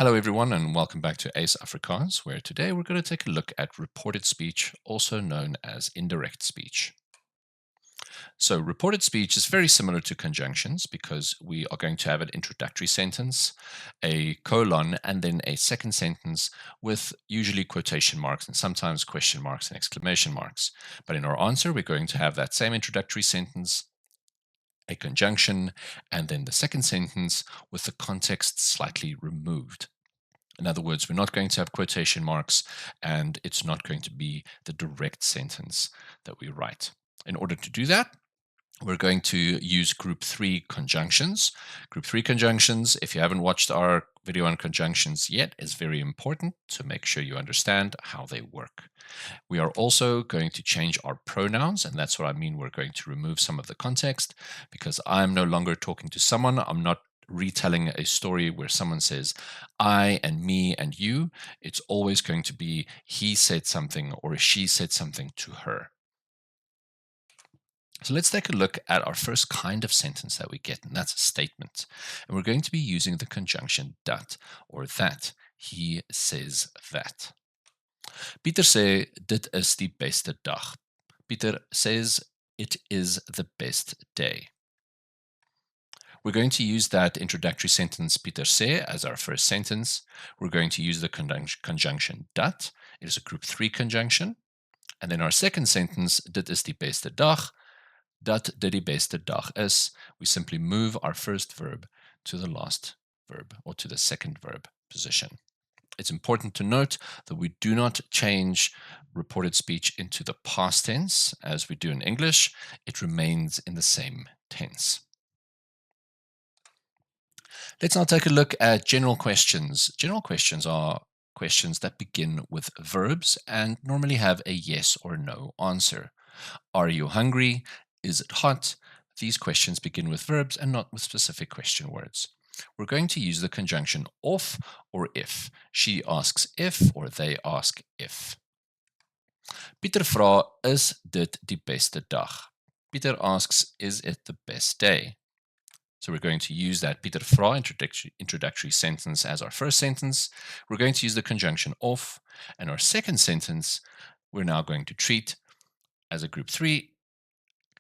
Hello everyone and welcome back to ACE Afrikaans, where today we're going to take a look at reported speech, also known as indirect speech. So reported speech is very similar to conjunctions because we are going to have an introductory sentence, a colon, and then a second sentence with usually quotation marks and sometimes question marks and exclamation marks. But in our answer, we're going to have that same introductory sentence, a conjunction, and then the second sentence with the context slightly removed. In other words, we're not going to have quotation marks and it's not going to be the direct sentence that we write. In order to do that, we're going to use group 3 conjunctions. Group 3 conjunctions, if you haven't watched our video on conjunctions yet, is very important to make sure you understand how they work. We are also going to change our pronouns, and that's what I mean. We're going to remove some of the context because I'm no longer talking to someone. I'm not retelling a story where someone says I and me and you. It's always going to be he said something or she said something to her. So let's take a look at our first kind of sentence that we get, and that's a statement. And we're going to be using the conjunction dat or that. He says that. Pieter sê dit is die beste dag. Pieter says it is the best day. We're going to use that introductory sentence Pieter sê as our first sentence. We're going to use the conjunction dat. It is a group 3 conjunction. And then our second sentence, dit is die beste dag. Dat dit die beste dag is. We simply move our first verb to the last verb or to the second verb position. It's important to note that we do not change reported speech into the past tense as we do in English. It remains in the same tense. Let's now take a look at general questions. General questions are questions that begin with verbs and normally have a yes or no answer. Are you hungry? Is it hot? These questions begin with verbs and not with specific question words. We're going to use the conjunction of or if. She asks if or they ask if. Pieter vra, is dit die beste dag? Pieter asks, is it the best day? So we're going to use that Pieter vra introductory sentence as our first sentence. We're going to use the conjunction of, and our second sentence we're now going to treat as a group 3,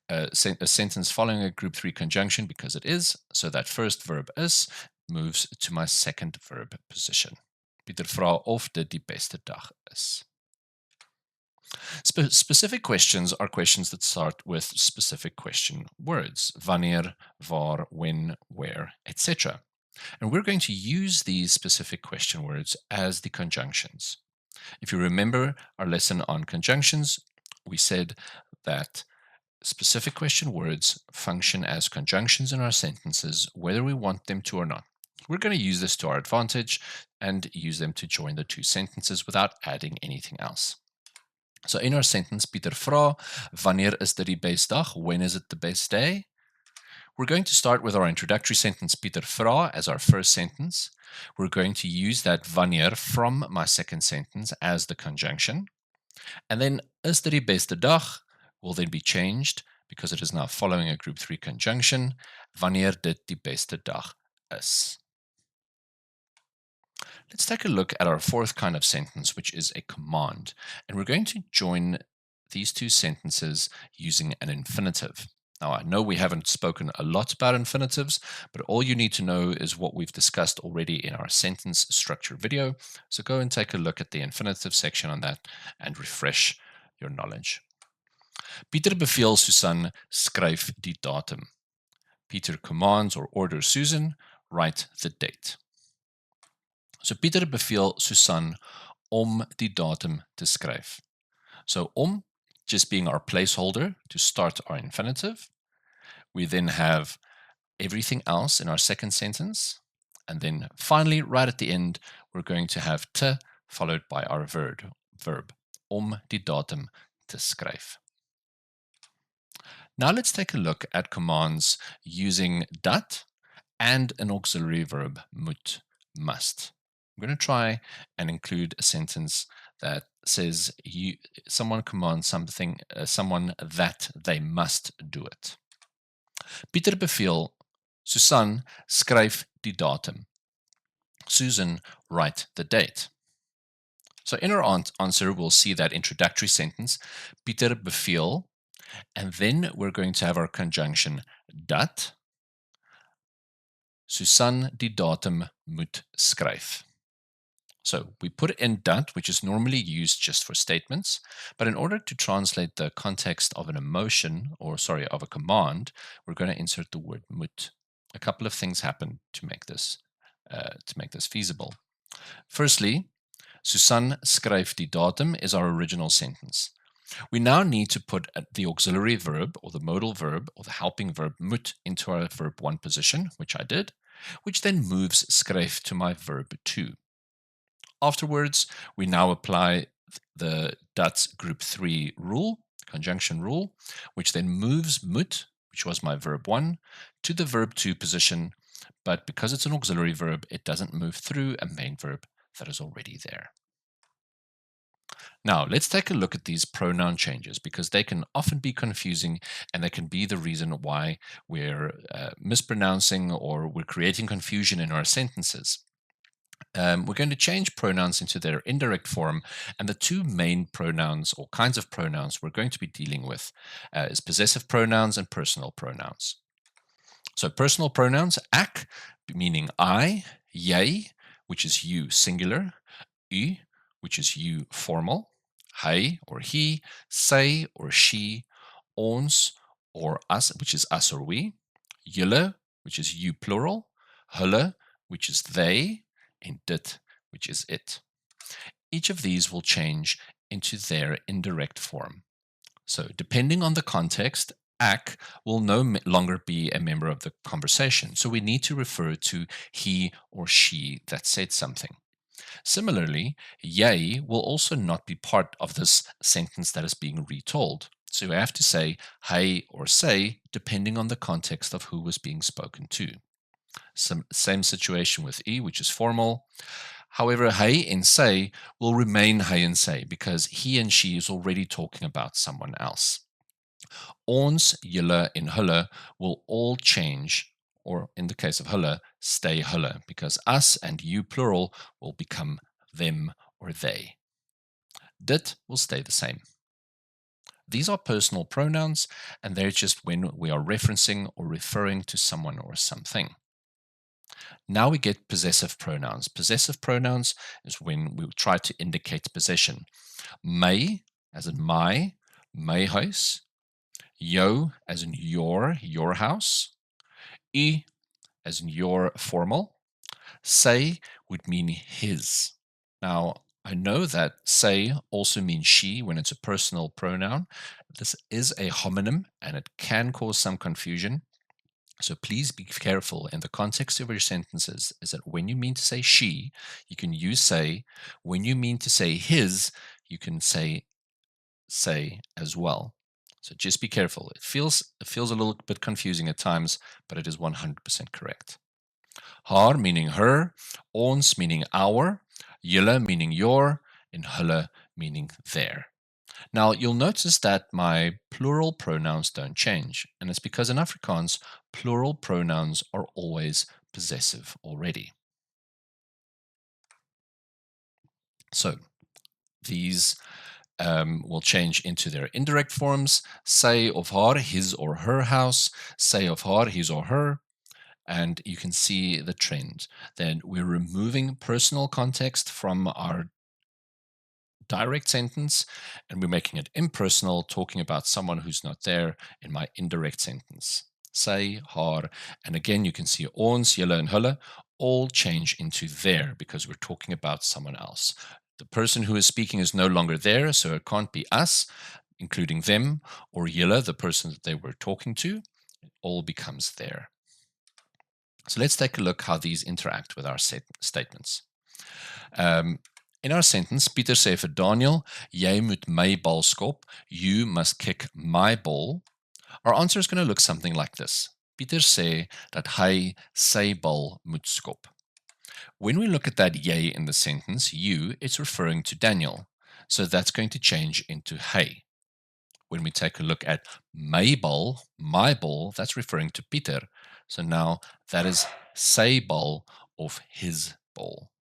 a sentence following a group 3 conjunction because it is. So that first verb is moves to my second verb position. Pieter vra of dit die beste dag is. Specific questions are questions that start with specific question words. Wanneer, waar, when, where, etc. And we're going to use these specific question words as the conjunctions. If you remember our lesson on conjunctions, we said that specific question words function as conjunctions in our sentences, whether we want them to or not. We're going to use this to our advantage and use them to join the two sentences without adding anything else. So in our sentence, Pieter vra, wanneer is dit die beste dag? When is it the best day? We're going to start with our introductory sentence, Pieter vra, as our first sentence. We're going to use that wanneer from my second sentence as the conjunction. And then is dit die beste dag will then be changed because it is now following a group 3 conjunction. Wanneer dit die beste dag is. Let's take a look at our fourth kind of sentence, which is a command. And we're going to join these two sentences using an infinitive. Now, I know we haven't spoken a lot about infinitives, but all you need to know is what we've discussed already in our sentence structure video. So go and take a look at the infinitive section on that and refresh your knowledge. Pieter beveel Susan skryf die datum. Pieter commands or orders Susan write the date. So Pieter beveel Susan om die datum te skryf. So om just being our placeholder to start our infinitive. We then have everything else in our second sentence. And then finally, right at the end, we're going to have te followed by our verb om die datum te skryf. Now let's take a look at commands using dat and an auxiliary verb moet, must. I'm going to try and include a sentence that says someone commands someone that they must do it. Pieter beveel Susan skryf die datum. Susan write the date? So in our answer, we'll see that introductory sentence, Pieter beveel, and then we're going to have our conjunction dat Susan die datum moet skryf. So we put in dat, which is normally used just for statements, but in order to translate the context of an emotion, of a command, we're going to insert the word moet. A couple of things happen to make this feasible. Firstly, Susan skryf die datum is our original sentence. We now need to put the auxiliary verb or the modal verb or the helping verb moet into our verb 1 position, which I did, which then moves skryf to my verb 2. Afterwards, we now apply the dat group 3 rule, conjunction rule, which then moves moet, which was my verb 1, to the verb 2 position, but because it's an auxiliary verb, it doesn't move through a main verb that is already there. Now, let's take a look at these pronoun changes because they can often be confusing and they can be the reason why we're mispronouncing or we're creating confusion in our sentences. We're going to change pronouns into their indirect form, and the two main pronouns or kinds of pronouns we're going to be dealing with is possessive pronouns and personal pronouns. So personal pronouns, ek, meaning I, jy, which is you singular, u, which is you formal, hy or he, sy or she, ons or us, which is us or we, julle, which is you plural, hulle, which is they, and dit, which is it. Each of these will change into their indirect form. So depending on the context, ek will no longer be a member of the conversation. So we need to refer to he or she that said something. Similarly, jy will also not be part of this sentence that is being retold. So we have to say hy or sy depending on the context of who was being spoken to. Same situation with e, which is formal. However, hy and sy will remain hy and sy because he and she is already talking about someone else. Ons, julle, and hulle will all change, or in the case of hulle, stay hulle, because us and you plural will become them or they. Dit will stay the same. These are personal pronouns, and they're just when we are referencing or referring to someone or something. Now we get possessive pronouns. Possessive pronouns is when we try to indicate possession. My, as in my huis. Jou, as in your house. U, as in your formal. Sy would mean his. Now, I know that sy also means she when it's a personal pronoun. This is a homonym and it can cause some confusion. So please be careful in the context of your sentences is that when you mean to say she, you can use say. When you mean to say his, you can say as well. So just be careful. It feels a little bit confusing at times, but it is 100% correct. Haar meaning her, ons meaning our, julle meaning your, and hulle meaning their. Now, you'll notice that my plural pronouns don't change, and it's because in Afrikaans, plural pronouns are always possessive already. So, these will change into their indirect forms. Sy of haar, his or her house. Sy of haar, his or her. And you can see the trend. Then we're removing personal context from our direct sentence, and we're making it impersonal, talking about someone who's not there in my indirect sentence. Sy, haar, and again you can see ons, julle, and hulle all change into their because we're talking about someone else. The person who is speaking is no longer there, so it can't be us, including them, or julle, the person that they were talking to. It all becomes there. So let's take a look how these interact with our statements. In our sentence, Pieter sê vir Daniel, jy moet my bal skop, you must kick my ball. Our answer is going to look something like this. Pieter sê dat hy sy bal moet skop. When we look at that jy in the sentence, you, it's referring to Daniel. So that's going to change into hy. When we take a look at my bal, that's referring to Pieter. So now that is sy bal of his ball.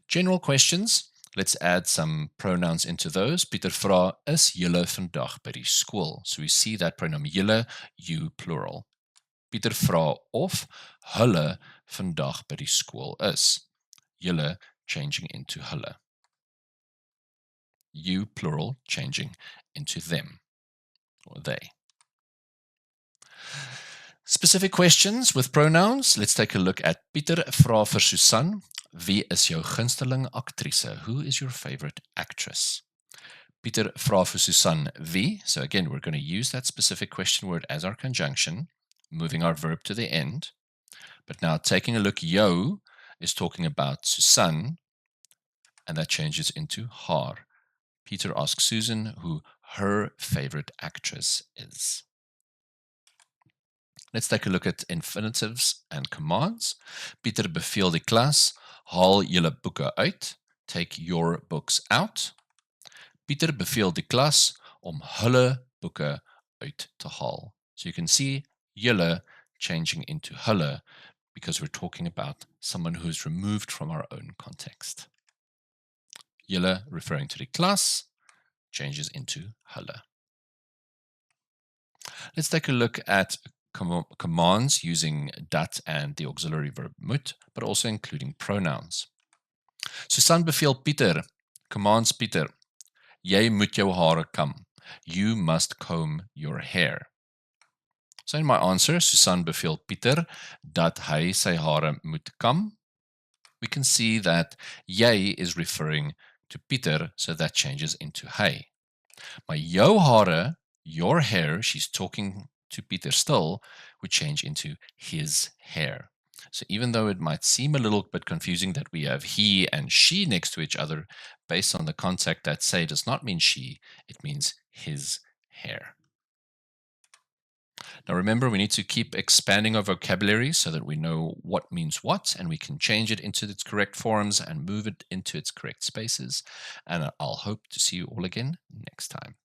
General questions. Let's add some pronouns into those. Pieter vra, is julle vandag by die skool? So we see that pronoun julle, you plural. Pieter vra of hulle vandag by die skool is. Julle changing into hulle. You plural changing into them or they. Specific questions with pronouns. Let's take a look at Pieter vra vir Susan. Wie is jou gunsteling aktrise? Who is your favorite actress? Pieter vra vir Susan wie. So again, we're going to use that specific question word as our conjunction, moving our verb to the end. But now taking a look, jou is talking about Susan, and that changes into haar. Pieter asks Susan who her favorite actress is. Let's take a look at infinitives and commands. Pieter beveel die klas, haal julle boeke uit, take your books out. Pieter beveel die klas om hulle boeke uit te haal. So you can see julle changing into hulle because we're talking about someone who's removed from our own context. Julle referring to the klas changes into hulle. Let's take a look at commands using dat and the auxiliary verb moet, but also including pronouns. Susan beveel Pieter, commands Pieter, jy moet jou hare kam. You must comb your hair. So in my answer, Susan beveel Pieter dat hy sy hare moet kam. We can see that jy is referring to Pieter, so that changes into hy. Maar jou hare, your hair, she's talking to Pieter still, would change into his hair. So even though it might seem a little bit confusing that we have he and she next to each other, based on the context that say does not mean she, it means his hair. Now remember, we need to keep expanding our vocabulary so that we know what means what, and we can change it into its correct forms and move it into its correct spaces. And I'll hope to see you all again next time.